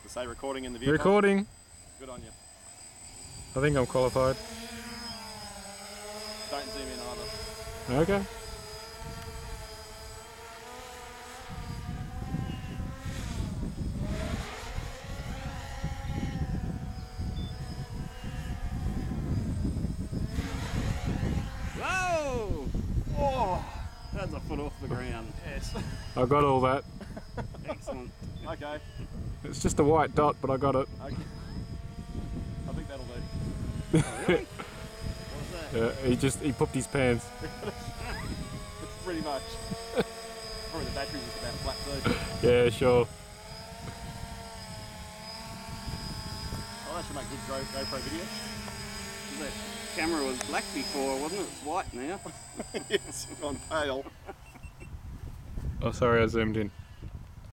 To say recording in the vehicle? Recording. Good on you. I think I'm qualified. Don't zoom in either. Okay. Whoa! Oh, that's a foot off the ground. Yes. I got all that. Excellent. Okay. It's just a white dot, but I got it. Okay. I think that'll do. Oh, really? What was that? He popped his pants. It's pretty much. Probably the battery was about flat too. Yeah, sure. Oh, that should make good GoPro video. That camera was black before, wasn't it? It's white now. Yes, gone pale. Oh, sorry, I zoomed in.